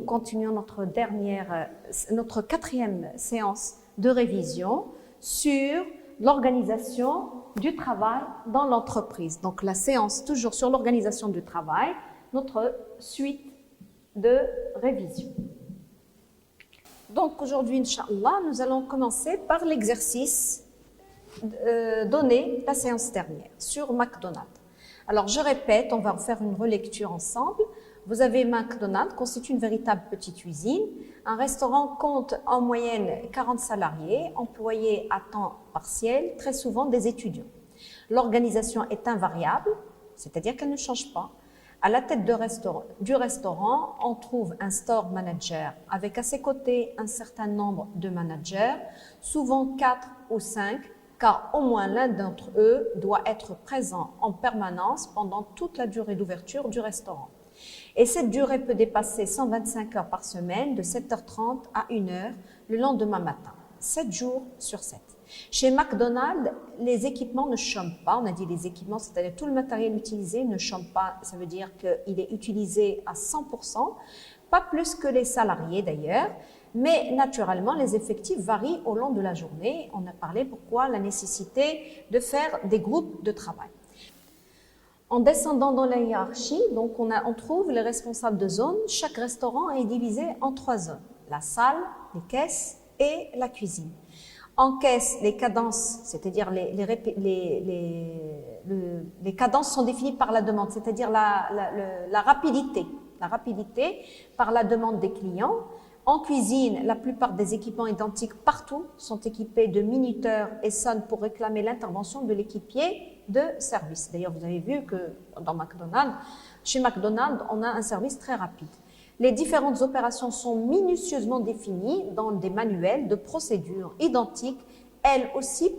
continuons notre quatrième séance de révision sur l'organisation du travail dans l'entreprise. Donc la séance toujours sur l'organisation du travail, notre suite de révision. Donc aujourd'hui, Inch'Allah, nous allons commencer par l'exercice donné la séance dernière sur McDonald's. Alors je répète, on va faire une relecture ensemble. Vous avez McDonald's, constitue une véritable petite usine. Un restaurant compte en moyenne 40 salariés, employés à temps partiel, très souvent des étudiants. L'organisation est invariable, c'est-à-dire qu'elle ne change pas. À la tête du restaurant, on trouve un store manager avec à ses côtés un certain nombre de managers, souvent 4 ou 5, car au moins l'un d'entre eux doit être présent en permanence pendant toute la durée d'ouverture du restaurant. Et cette durée peut dépasser 125 heures par semaine, de 7h30 à 1h le lendemain matin, 7 jours sur 7. Chez McDonald's, les équipements ne chôment pas. On a dit les équipements, c'est-à-dire tout le matériel utilisé ne chôme pas. Ça veut dire qu'il est utilisé à 100%, pas plus que les salariés d'ailleurs. Mais naturellement, les effectifs varient au long de la journée. On a parlé pourquoi la nécessité de faire des groupes de travail. En descendant dans la hiérarchie, donc on trouve les responsables de zone. Chaque restaurant est divisé en 3 zones. La salle, les caisses et la cuisine. En caisse, les cadences, c'est-à-dire les cadences sont définies par la demande, c'est-à-dire la rapidité par la demande des clients. En cuisine, la plupart des équipements identiques partout sont équipés de minuteurs et sonnent pour réclamer l'intervention de l'équipier de service. D'ailleurs, vous avez vu que chez McDonald's, on a un service très rapide. Les différentes opérations sont minutieusement définies dans des manuels de procédures identiques, elles aussi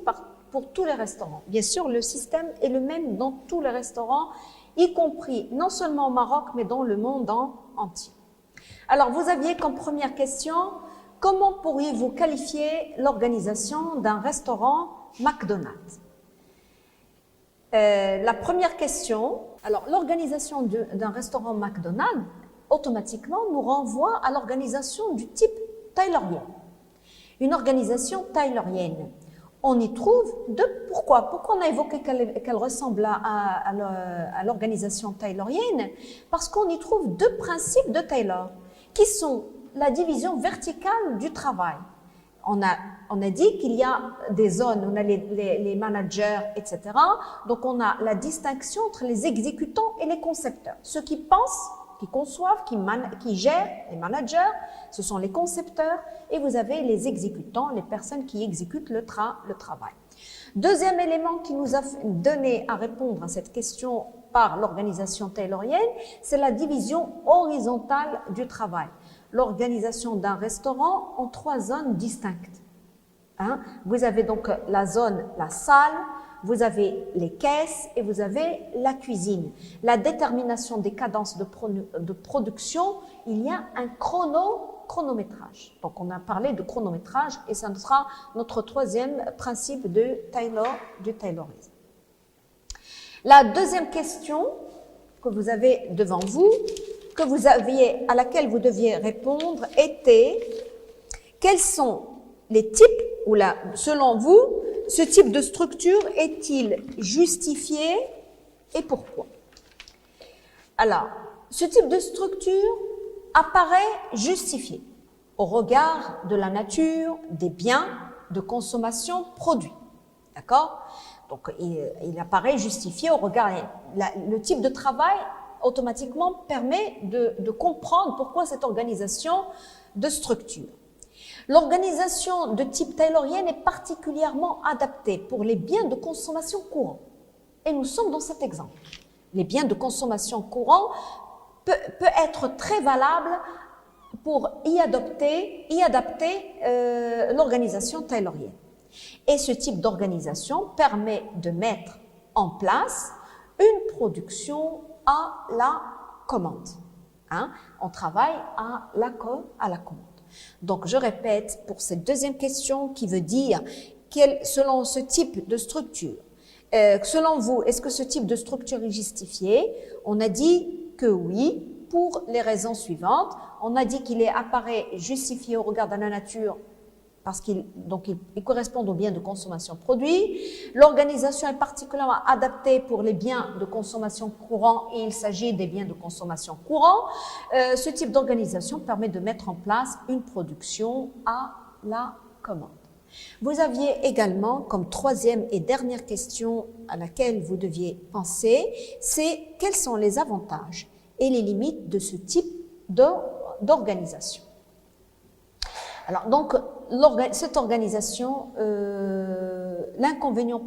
pour tous les restaurants. Bien sûr, le système est le même dans tous les restaurants, y compris non seulement au Maroc, mais dans le monde entier. Alors, vous aviez comme première question, comment pourriez-vous qualifier l'organisation d'un restaurant McDonald's? La première question, alors l'organisation d'un restaurant McDonald's, automatiquement nous renvoie à l'organisation du type taylorien. Une organisation taylorienne. On y trouve pourquoi on a évoqué qu'elle ressemble à l'organisation taylorienne? Parce qu'on y trouve 2 principes de Taylor, qui sont la division verticale du travail. On a dit qu'il y a des zones, on a les managers, etc. Donc on a la distinction entre les exécutants et les concepteurs. Ceux qui pensent, qui conçoivent, qui gèrent, les managers, ce sont les concepteurs, et vous avez les exécutants, les personnes qui exécutent le travail. Deuxième élément qui nous a donné à répondre à cette question par l'organisation taylorienne, c'est la division horizontale du travail. L'organisation d'un restaurant en 3 zones distinctes. Vous avez donc la zone, la salle, vous avez les caisses et vous avez la cuisine. La détermination des cadences de production, il y a un chronométrage. Donc on a parlé de chronométrage et ça sera notre 3e principe du Taylorisme. La deuxième question que vous avez devant vous, à laquelle vous deviez répondre était quels sont les types, selon vous, ce type de structure est-il justifié et pourquoi? Alors, ce type de structure apparaît justifié au regard de la nature des biens de consommation produits. D'accord? Donc, il apparaît justifié au regard. Le type de travail automatiquement permet de comprendre pourquoi cette organisation de structure. L'organisation de type taylorienne est particulièrement adaptée pour les biens de consommation courants. Et nous sommes dans cet exemple. Les biens de consommation courants peut être très valable pour y adapter l'organisation taylorienne. Et ce type d'organisation permet de mettre en place une production à la commande. On travaille à la commande. Donc, je répète pour cette deuxième question qui veut dire, selon ce type de structure, selon vous, est-ce que ce type de structure est justifié? On a dit que oui. pour les raisons suivantes. On a dit qu'il apparaît justifié au regard de la nature parce qu'il correspond aux biens de consommation produits. L'organisation est particulièrement adaptée pour les biens de consommation courants et il s'agit des biens de consommation courants. Ce type d'organisation permet de mettre en place une production à la commande. Vous aviez également, comme troisième et dernière question à laquelle vous deviez penser, c'est quels sont les avantages et les limites de ce type d'organisation. Alors donc, cette organisation, son inconvénient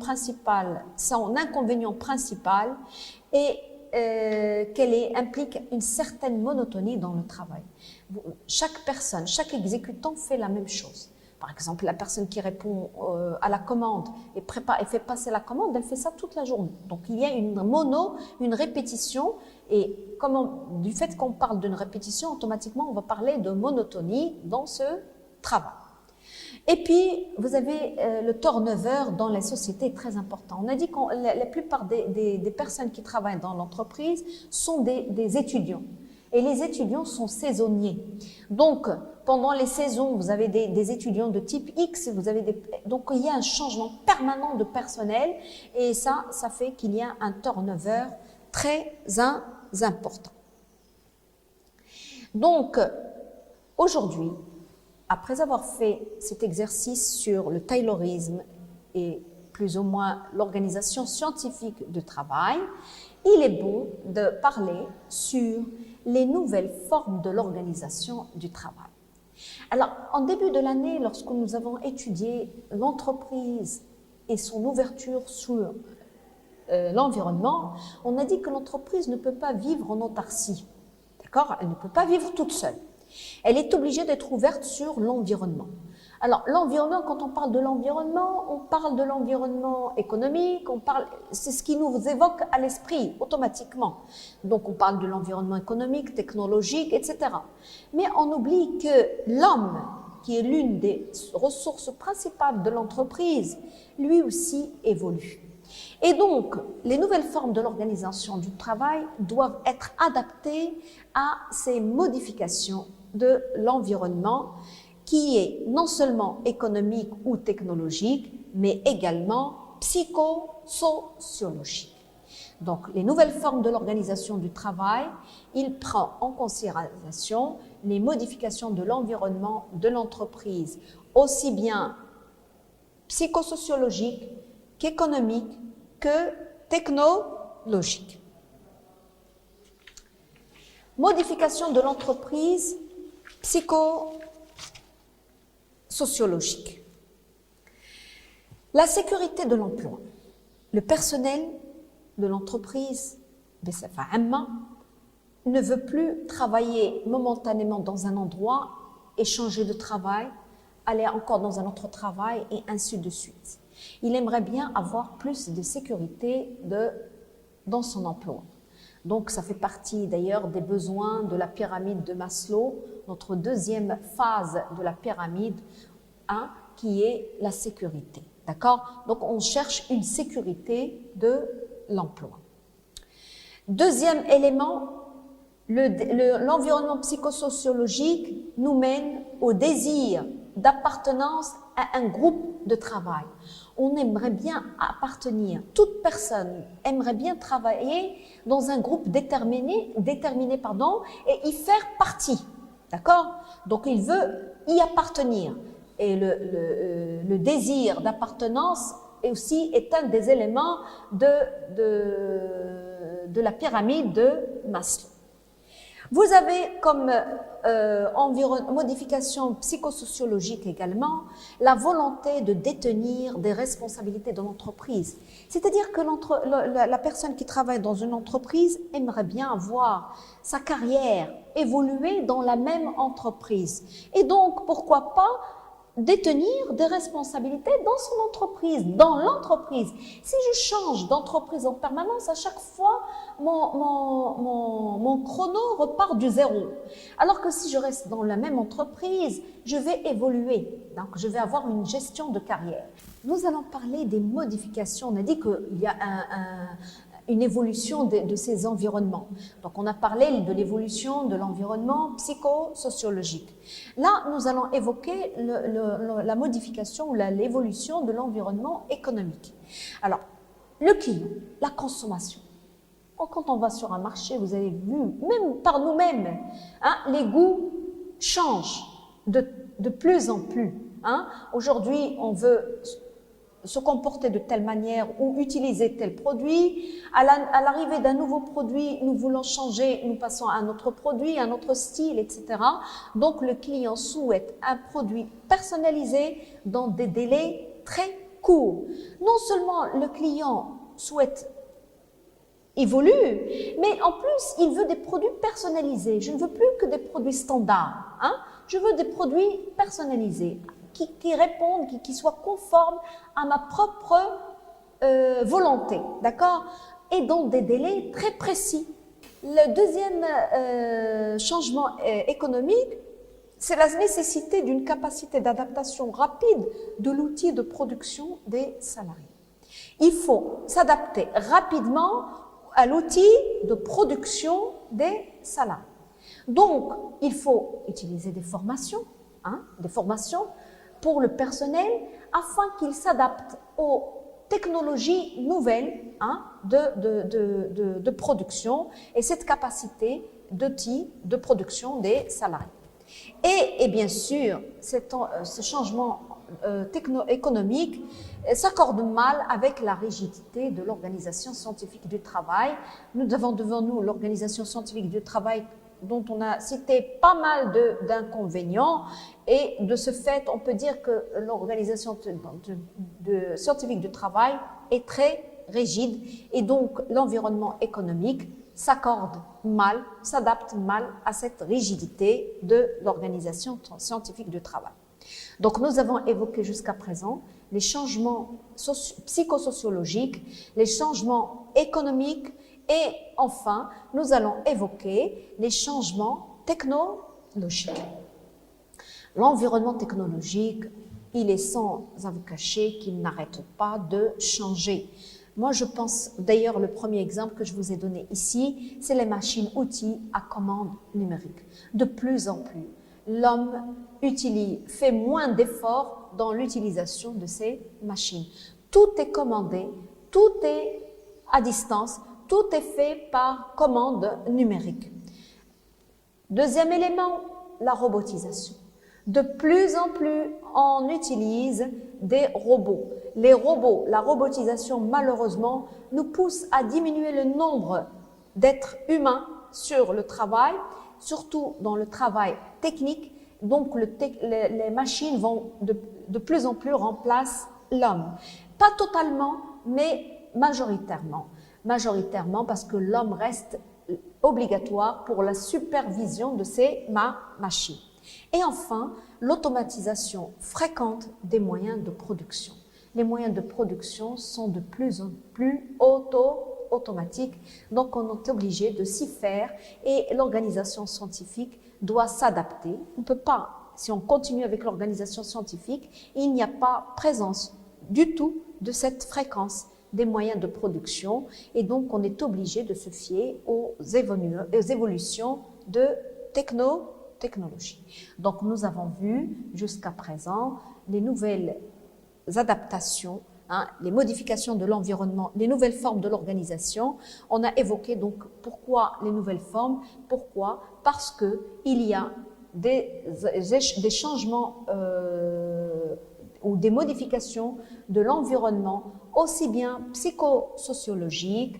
principal est qu'elle implique une certaine monotonie dans le travail. Chaque personne, chaque exécutant fait la même chose. Par exemple, la personne qui répond à la commande et fait passer la commande, elle fait ça toute la journée. Donc, il y a une répétition et du fait qu'on parle d'une répétition, automatiquement, on va parler de monotonie dans ce travail. Et puis, vous avez le turnover dans les sociétés très important. On a dit que la plupart des personnes qui travaillent dans l'entreprise sont des étudiants. Et les étudiants sont saisonniers. Donc, pendant les saisons, vous avez des étudiants de type X, donc il y a un changement permanent de personnel et ça fait qu'il y a un turnover très important. Donc, aujourd'hui, après avoir fait cet exercice sur le taylorisme et plus ou moins l'organisation scientifique du travail, il est bon de parler sur les nouvelles formes de l'organisation du travail. Alors, en début de l'année, lorsque nous avons étudié l'entreprise et son ouverture sur l'environnement, on a dit que l'entreprise ne peut pas vivre en autarcie. D'accord? Elle ne peut pas vivre toute seule. Elle est obligée d'être ouverte sur l'environnement. Alors, l'environnement, quand on parle de l'environnement économique, c'est ce qui nous évoque à l'esprit automatiquement. Donc, on parle de l'environnement économique, technologique, etc. Mais on oublie que l'homme, qui est l'une des ressources principales de l'entreprise, lui aussi évolue. Et donc, les nouvelles formes de l'organisation du travail doivent être adaptées à ces modifications de l'environnement qui est non seulement économique ou technologique, mais également psychosociologique. Donc, les nouvelles formes de l'organisation du travail, il prend en considération les modifications de l'environnement de l'entreprise, aussi bien psychosociologiques qu'économiques que technologiques. Modification de l'entreprise psychosociologique. La sécurité de l'emploi. Le personnel de l'entreprise, ne veut plus travailler momentanément dans un endroit et changer de travail, aller encore dans un autre travail et ainsi de suite. Il aimerait bien avoir plus de sécurité dans son emploi. Donc, ça fait partie d'ailleurs des besoins de la pyramide de Maslow, notre deuxième phase de la pyramide, qui est la sécurité. D'accord? Donc, on cherche une sécurité de l'emploi. Deuxième élément, l'environnement psychosociologique nous mène au désir d'appartenance à un groupe de travail. On aimerait bien appartenir, toute personne aimerait bien travailler dans un groupe déterminé, et y faire partie. D'accord? Donc, il veut y appartenir. Et le désir d'appartenance est un des éléments de la pyramide de Maslow. Vous avez comme modification psychosociologique également la volonté de détenir des responsabilités de l'entreprise. C'est-à-dire que la personne qui travaille dans une entreprise aimerait bien voir sa carrière évoluer dans la même entreprise. Et donc, pourquoi pas détenir des responsabilités dans son entreprise, dans l'entreprise. Si je change d'entreprise en permanence, à chaque fois, mon chrono repart du zéro. Alors que si je reste dans la même entreprise, je vais évoluer. Donc, je vais avoir une gestion de carrière. Nous allons parler des modifications. On a dit qu'il y a une évolution de ces environnements. Donc, on a parlé de l'évolution de l'environnement psychosociologique. Là, nous allons évoquer la modification ou l'évolution de l'environnement économique. Alors, le client, la consommation. Quand on va sur un marché, vous avez vu, même par nous-mêmes, hein, les goûts changent de plus en plus. Hein. Aujourd'hui, on veut se comporter de telle manière ou utiliser tel produit. À l'arrivée d'un nouveau produit, nous voulons changer, nous passons à un autre produit, un autre style, etc. Donc, le client souhaite un produit personnalisé dans des délais très courts. Non seulement le client souhaite évoluer, mais en plus, il veut des produits personnalisés. Je ne veux plus que des produits standards. Hein? Je veux des produits personnalisés qui répondent, qui soient conformes à ma propre volonté, d'accord? Et dans des délais très précis. Le deuxième changement économique, c'est la nécessité d'une capacité d'adaptation rapide de l'outil de production des salariés. Il faut s'adapter rapidement à l'outil de production des salariés. Donc, il faut utiliser des formations pour le personnel afin qu'il s'adapte aux technologies nouvelles de production et cette capacité d'outils de production des salariés. Et bien sûr, ce changement techno-économique s'accorde mal avec la rigidité de l'organisation scientifique du travail. Nous avons devant nous l'organisation scientifique du travail dont on a cité pas mal d'inconvénients et de ce fait, on peut dire que l'organisation scientifique du travail est très rigide et donc l'environnement économique s'accorde mal, s'adapte mal à cette rigidité de l'organisation scientifique du travail. Donc nous avons évoqué jusqu'à présent les changements psychosociologiques, les changements économiques et enfin, nous allons évoquer les changements technologiques. L'environnement technologique, il est sans à vous cacher qu'il n'arrête pas de changer. Moi, je pense, d'ailleurs, le premier exemple que je vous ai donné ici, c'est les machines-outils à commande numérique. De plus en plus, l'homme fait moins d'efforts dans l'utilisation de ces machines. Tout est commandé, tout est à distance, tout est fait par commande numérique. Deuxième élément, la robotisation. De plus en plus, on utilise des robots. Les robots, la robotisation, malheureusement, nous pousse à diminuer le nombre d'êtres humains sur le travail, surtout dans le travail technique. Donc, les machines vont de plus en plus remplacer l'homme. Pas totalement, mais majoritairement. Majoritairement parce que l'homme reste obligatoire pour la supervision de ces machines. Et enfin, l'automatisation fréquente des moyens de production. Les moyens de production sont de plus en plus automatiques, donc on est obligé de s'y faire et l'organisation scientifique doit s'adapter. On ne peut pas, si on continue avec l'organisation scientifique, il n'y a pas présence du tout de cette fréquence des moyens de production et donc on est obligé de se fier aux évolutions de technologie. Donc nous avons vu jusqu'à présent les nouvelles adaptations, les modifications de l'environnement, les nouvelles formes de l'organisation. On a évoqué donc pourquoi les nouvelles formes, pourquoi? Parce que il y a des changements ou des modifications de l'environnement aussi bien psychosociologique,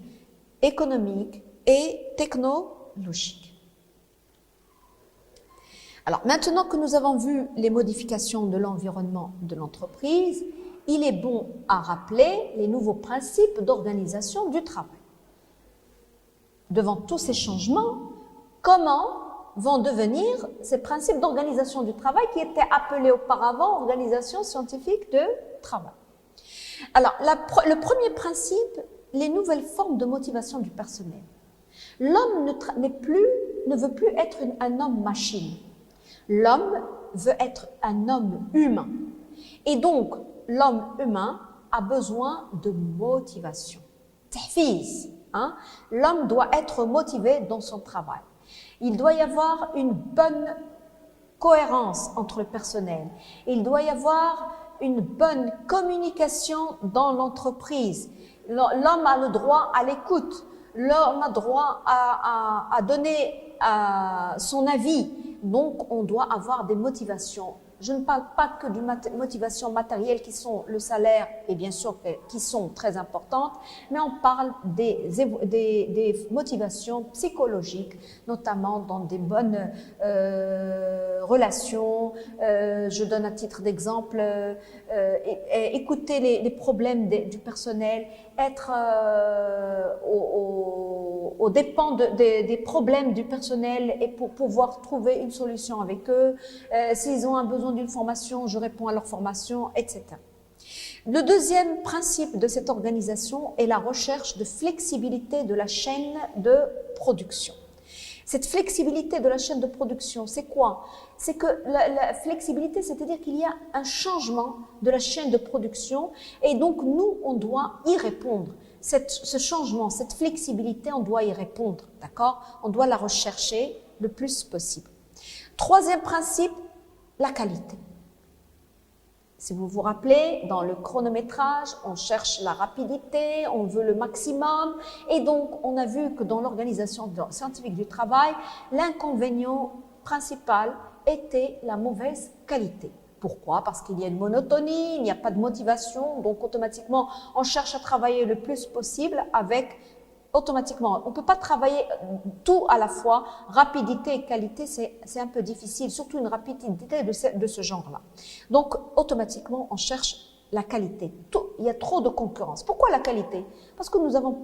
économique et technologique. Alors maintenant que nous avons vu les modifications de l'environnement de l'entreprise, il est bon à rappeler les nouveaux principes d'organisation du travail. Devant tous ces changements, comment vont devenir ces principes d'organisation du travail qui étaient appelés auparavant organisation scientifique de travail? Alors, le premier principe, les nouvelles formes de motivation du personnel. L'homme ne veut plus être un homme machine. L'homme veut être un homme humain. Et donc, l'homme humain a besoin de motivation. Tahfiz. hein, l'homme doit être motivé dans son travail. Il doit y avoir une bonne cohérence entre le personnel. Il doit y avoir une bonne communication dans l'entreprise. L'homme a le droit à l'écoute. L'homme a droit à donner son avis. Donc, on doit avoir des motivations. Je ne parle pas que d'une motivation matérielle qui sont le salaire et bien sûr qui sont très importantes, mais on parle des motivations psychologiques, notamment dans des bonnes relations. Je donne un titre d'exemple, écouter les problèmes du personnel, être aux dépens des problèmes du personnel et pour pouvoir trouver une solution avec eux. S'ils ont un besoin d'une formation, je réponds à leur formation, etc. Le deuxième principe de cette organisation est la recherche de flexibilité de la chaîne de production. Cette flexibilité de la chaîne de production, c'est quoi? C'est que la flexibilité, c'est-à-dire qu'il y a un changement de la chaîne de production et donc nous, on doit y répondre. Ce changement, cette flexibilité, on doit y répondre, d'accord? On doit la rechercher le plus possible. Troisième principe, la qualité. Si vous vous rappelez, dans le chronométrage, on cherche la rapidité, on veut le maximum. Et donc, on a vu que dans l'organisation scientifique du travail, l'inconvénient principal était la mauvaise qualité. Pourquoi? Parce qu'il y a une monotonie, il n'y a pas de motivation. Donc, automatiquement, on cherche à travailler le plus possible avec... Automatiquement, on ne peut pas travailler tout à la fois. Rapidité et qualité, c'est un peu difficile, surtout une rapidité de ce genre-là. Donc, automatiquement, on cherche la qualité. Il y a trop de concurrence. Pourquoi la qualité? Parce que nous avons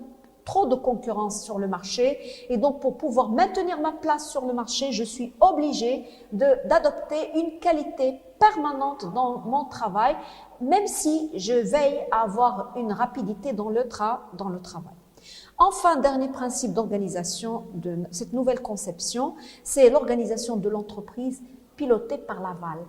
trop de concurrence sur le marché et donc pour pouvoir maintenir ma place sur le marché, je suis obligée d'adopter une qualité permanente dans mon travail, même si je veille à avoir une rapidité dans le travail. Enfin, dernier principe d'organisation de cette nouvelle conception, c'est l'organisation de l'entreprise pilotée par l'aval.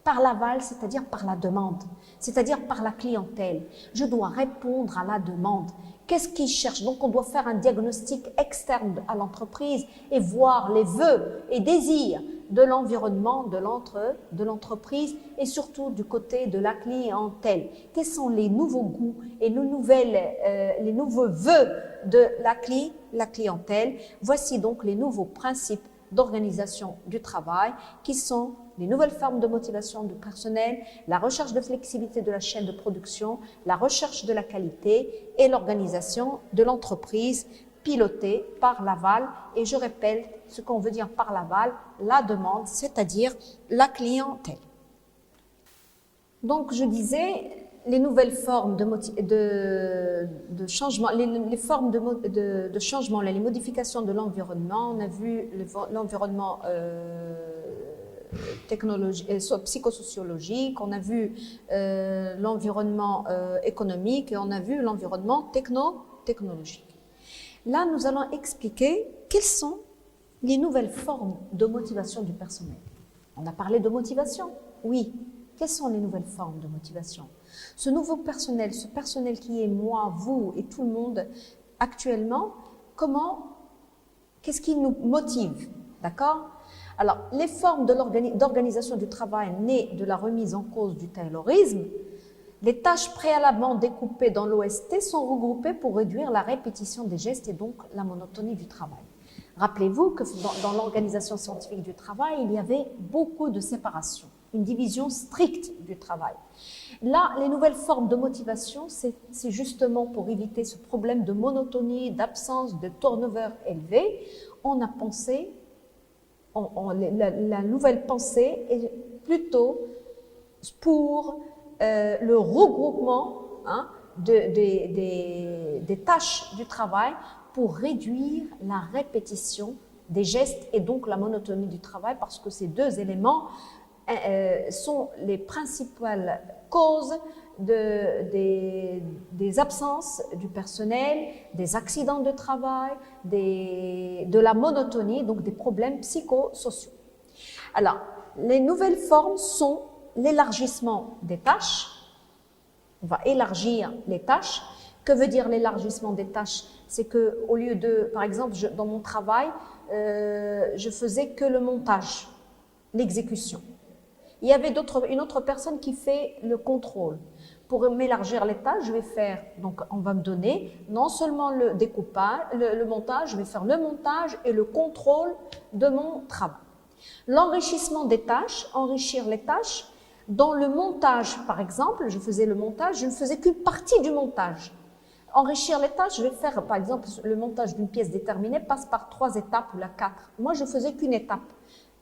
Par l'aval, c'est-à-dire par la demande, c'est-à-dire par la clientèle. Je dois répondre à la demande. Qu'est-ce qu'ils cherchent? Donc, on doit faire un diagnostic externe à l'entreprise et voir les vœux et désirs de l'environnement de l'entreprise et surtout du côté de la clientèle. Quels sont les nouveaux goûts et les nouveaux vœux de la clientèle? Voici donc les nouveaux principes d'organisation du travail qui sont les nouvelles formes de motivation du personnel, la recherche de flexibilité de la chaîne de production, la recherche de la qualité et l'organisation de l'entreprise pilotée par l'aval. Et je répète ce qu'on veut dire par l'aval, la demande, c'est-à-dire la clientèle. Donc, je disais, les nouvelles formes de changement, les formes de changement, les modifications de l'environnement. On a vu l'environnement psychosociologique, on a vu l'environnement économique et on a vu l'environnement technologique. Là, nous allons expliquer quelles sont les nouvelles formes de motivation du personnel. On a parlé de motivation, oui. Quelles sont les nouvelles formes de motivation? Ce nouveau personnel, ce personnel qui est moi, vous et tout le monde actuellement, qu'est-ce qui nous motive? D'accord? Alors, les formes d'organisation du travail nées de la remise en cause du taylorisme, les tâches préalablement découpées dans l'OST sont regroupées pour réduire la répétition des gestes et donc la monotonie du travail. Rappelez-vous que dans l'organisation scientifique du travail, il y avait beaucoup de séparation, une division stricte du travail. Là, les nouvelles formes de motivation, c'est justement pour éviter ce problème de monotonie, d'absence, de turnover élevé. On a pensé, la nouvelle pensée est plutôt pour le regroupement des tâches du travail pour réduire la répétition des gestes et donc la monotonie du travail, parce que ces deux éléments sont les principales causes des absences du personnel, des accidents de travail, de la monotonie, donc des problèmes psychosociaux. Alors, les nouvelles formes sont l'élargissement des tâches, on va élargir les tâches, Que veut dire l'élargissement des tâches? C'est que au lieu de, par exemple, dans mon travail, je faisais que le montage, l'exécution. Il y avait une autre personne qui fait le contrôle. Pour m'élargir les tâches, je vais faire, donc on va me donner non seulement le découpage, le montage, je vais faire le montage et le contrôle de mon travail. L'enrichissement des tâches, enrichir les tâches. Dans le montage, par exemple, je faisais le montage, je ne faisais qu'une partie du montage. Enrichir les tâches, je vais faire, par exemple, le montage d'une pièce déterminée passe par 3 étapes ou la 4. Moi, je faisais qu'une étape.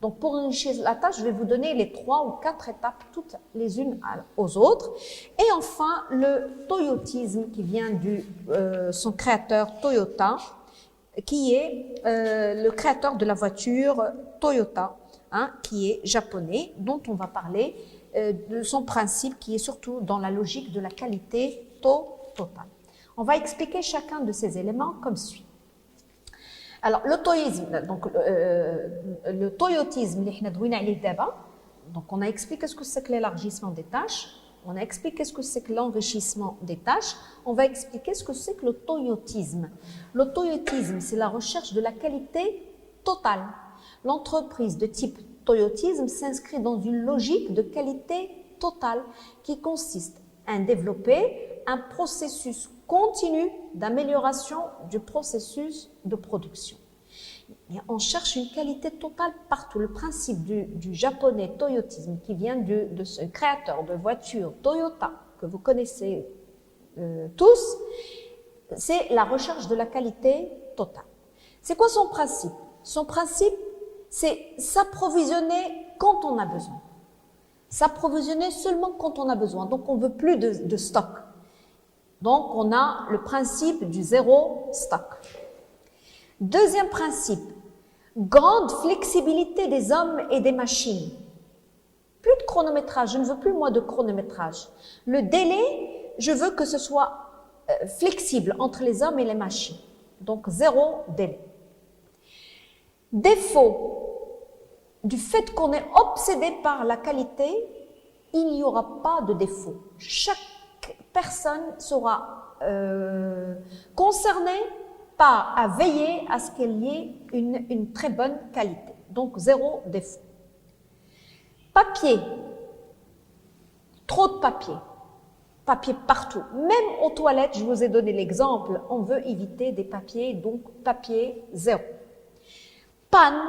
Donc, pour enrichir la tâche, je vais vous donner les 3 ou 4 étapes, toutes les unes aux autres. Et enfin, le toyotisme qui vient son créateur Toyota, qui est le créateur de la voiture Toyota, hein, qui est japonais, dont on va parler de son principe qui est surtout dans la logique de la qualité totale. On va expliquer chacun de ces éléments comme suit. Alors, le toyotisme, donc on a expliqué ce que c'est que l'élargissement des tâches, on a expliqué ce que c'est que l'enrichissement des tâches, on va expliquer ce que c'est que le toyotisme. Le toyotisme, c'est la recherche de la qualité totale. L'entreprise de type toyotisme s'inscrit dans une logique de qualité totale qui consiste à développer un processus continu d'amélioration du processus de production. Et on cherche une qualité totale partout. Le principe du japonais toyotisme qui vient de ce créateur de voitures Toyota que vous connaissez tous, c'est la recherche de la qualité totale. C'est quoi son principe? Son principe, c'est s'approvisionner quand on a besoin. S'approvisionner seulement quand on a besoin. Donc, on ne veut plus de stock. Donc, on a le principe du zéro stock. Deuxième principe, grande flexibilité des hommes et des machines. Plus de chronométrage, je ne veux plus moi de chronométrage. Le délai, je veux que ce soit flexible entre les hommes et les machines. Donc, zéro délai. Défaut, du fait qu'on est obsédé par la qualité, il n'y aura pas de défaut. Chaque personne sera concernée à veiller à ce qu'il y ait une très bonne qualité. Donc, zéro défaut. Papier. Trop de papier. Papier partout. Même aux toilettes, je vous ai donné l'exemple, on veut éviter des papiers, donc papier zéro. Panne.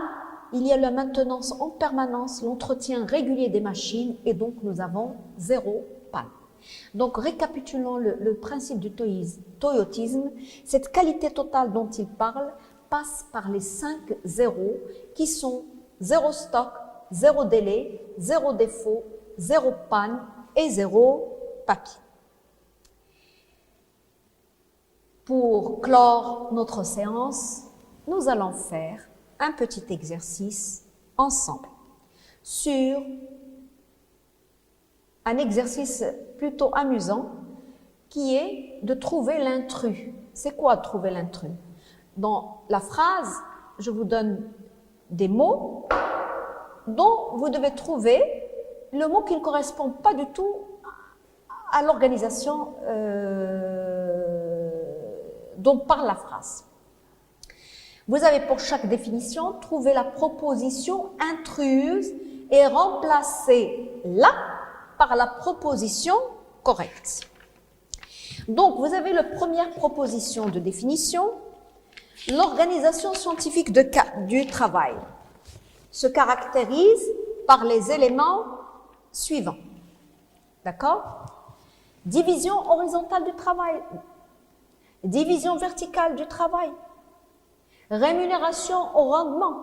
Il y a la maintenance en permanence, l'entretien régulier des machines et donc nous avons zéro panne. Donc récapitulons le principe du toyotisme. Cette qualité totale dont il parle passe par les 5 zéros qui sont zéro stock, zéro délai, zéro défaut, zéro panne et zéro papier. Pour clore notre séance, nous allons faire un petit exercice ensemble sur un exercice plutôt amusant qui est de trouver l'intrus. C'est quoi trouver l'intrus? Dans la phrase, je vous donne des mots dont vous devez trouver le mot qui ne correspond pas du tout à l'organisation dont parle la phrase. Vous avez pour chaque définition trouvé la proposition intruse et remplacé la par la proposition correcte. Donc, vous avez la première proposition de définition. L'organisation scientifique du travail se caractérise par les éléments suivants. D'accord? Division horizontale du travail, division verticale du travail, rémunération au rendement,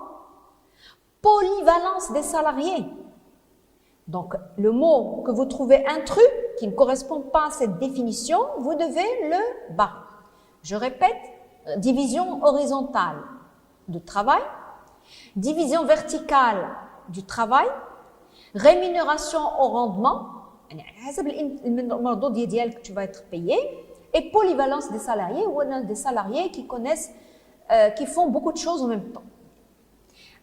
polyvalence des salariés. Donc, le mot que vous trouvez intrus, qui ne correspond pas à cette définition, vous devez le barrer. Je répète, division horizontale du travail, division verticale du travail, rémunération au rendement, que tu vas être payé, et polyvalence des salariés, ou des salariés qui connaissent qui font beaucoup de choses en même temps.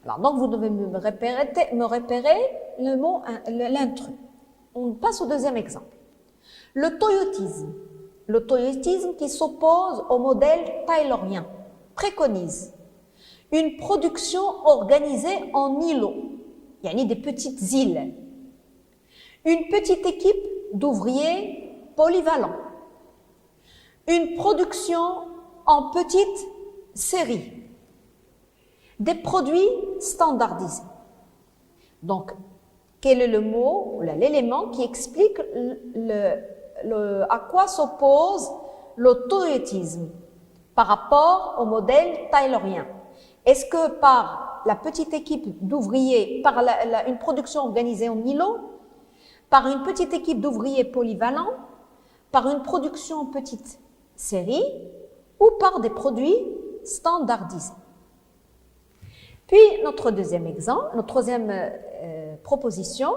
Alors, donc, vous devez me repérer le mot, l'intrus. On passe au deuxième exemple. Le toyotisme. le toyotisme qui s'oppose au modèle taylorien préconise une production organisée en îlots, yani des petites îles, une petite équipe d'ouvriers polyvalents, une production en petite série, des produits standardisés. Donc, quel est le mot, l'élément qui explique à quoi s'oppose le toyotisme par rapport au modèle taylorien? Est-ce que par la petite équipe d'ouvriers, par une production organisée en îlot, par une petite équipe d'ouvriers polyvalents, par une production en petite série ou par des produits standardisés? Puis, notre deuxième exemple, notre troisième proposition,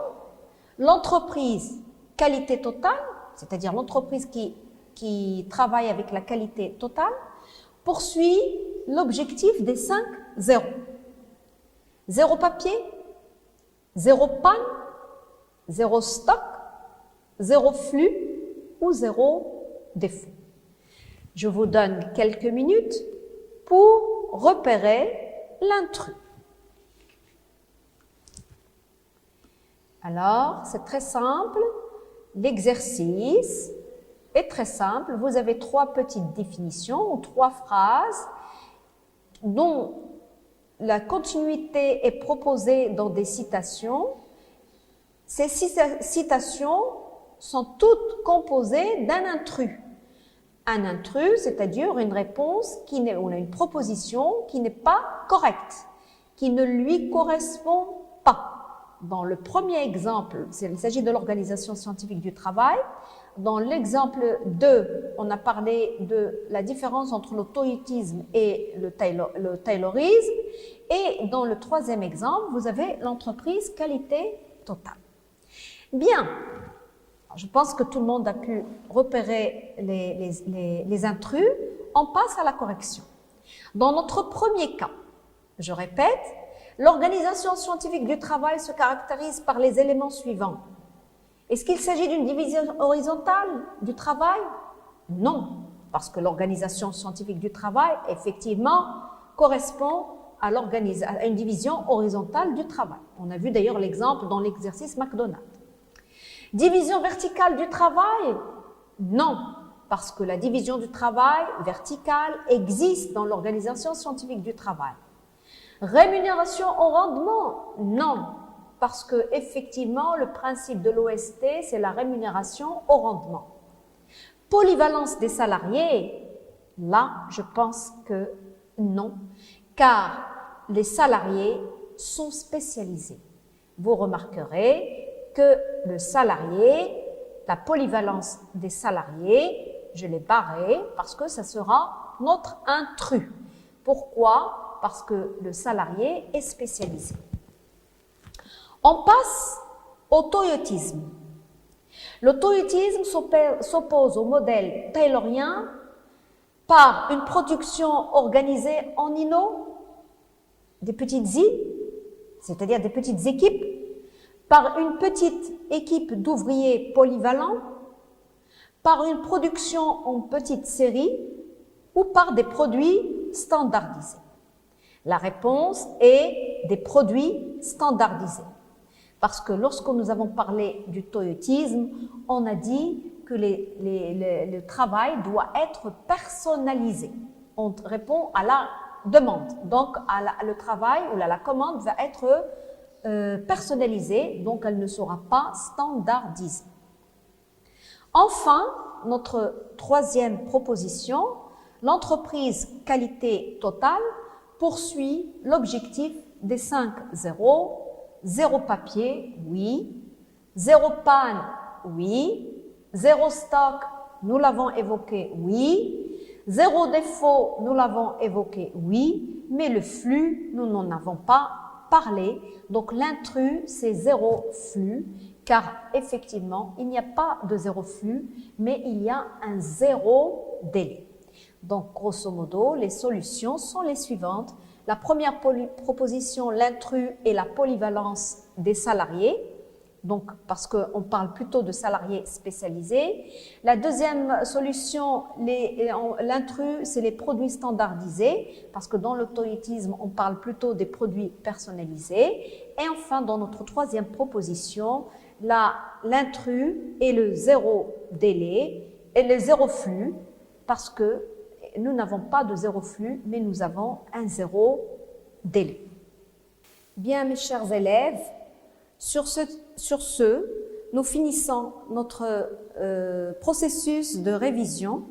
l'entreprise qualité totale, c'est-à-dire l'entreprise qui travaille avec la qualité totale, poursuit l'objectif des 5 zéros. Zéro papier, zéro panne, zéro stock, zéro flux ou zéro défaut. Je vous donne quelques minutes pour repérer l'intrus. Alors, c'est très simple. L'exercice est très simple. Vous avez 3 petites définitions ou 3 phrases dont la continuité est proposée dans des citations. Ces citations sont toutes composées d'un intrus. Un intrus, c'est-à-dire une réponse ou une proposition qui n'est pas correcte, qui ne lui correspond pas. Dans le premier exemple, il s'agit de l'organisation scientifique du travail. Dans l'exemple 2, on a parlé de la différence entre le toyotisme et le taylorisme. Et dans le troisième exemple, vous avez l'entreprise qualité totale. Bien, je pense que tout le monde a pu repérer les intrus. On passe à la correction. Dans notre premier cas, je répète, l'organisation scientifique du travail se caractérise par les éléments suivants. Est-ce qu'il s'agit d'une division horizontale du travail? Non, parce que l'organisation scientifique du travail, effectivement, correspond à une division horizontale du travail. On a vu d'ailleurs l'exemple dans l'exercice McDonald's. Division verticale du travail? Non, parce que la division du travail verticale existe dans l'organisation scientifique du travail. Rémunération au rendement? Non, parce que effectivement le principe de l'OST, c'est la rémunération au rendement. Polyvalence des salariés? Là, je pense que non, car les salariés sont spécialisés. Vous remarquerez que le salarié, la polyvalence des salariés, je l'ai barré parce que ça sera notre intrus. Pourquoi? Parce que le salarié est spécialisé. On passe au toyotisme. Le toyotisme s'oppose au modèle taylorien par une production organisée en îlots, des petites îles, c'est-à-dire des petites équipes, par une petite équipe d'ouvriers polyvalents, par une production en petite série ou par des produits standardisés. La réponse est des produits standardisés. Parce que lorsque nous avons parlé du toyotisme, on a dit que le travail doit être personnalisé. On répond à la demande. Donc, le travail ou la commande va être personnalisée, donc elle ne sera pas standardisée. Enfin, notre troisième proposition, l'entreprise qualité totale poursuit l'objectif des 5 zéros. Zéro papier, oui. Zéro panne, oui. Zéro stock, nous l'avons évoqué, oui. Zéro défaut, nous l'avons évoqué, oui. Mais le flux, nous n'en avons pas parlé. Donc l'intrus, c'est zéro flux, car effectivement, il n'y a pas de zéro flux, mais il y a un zéro délai. Donc, grosso modo, les solutions sont les suivantes. La première proposition, l'intrus et la polyvalence des salariés. donc parce qu'on parle plutôt de salariés spécialisés. La deuxième solution, l'intrus, c'est les produits standardisés, parce que dans l'auto-élitisme, on parle plutôt des produits personnalisés. Et enfin, dans notre troisième proposition, l'intrus est le zéro délai et le zéro flux, parce que nous n'avons pas de zéro flux, mais nous avons un zéro délai. Bien, mes chers élèves, sur ce, nous finissons notre processus de révision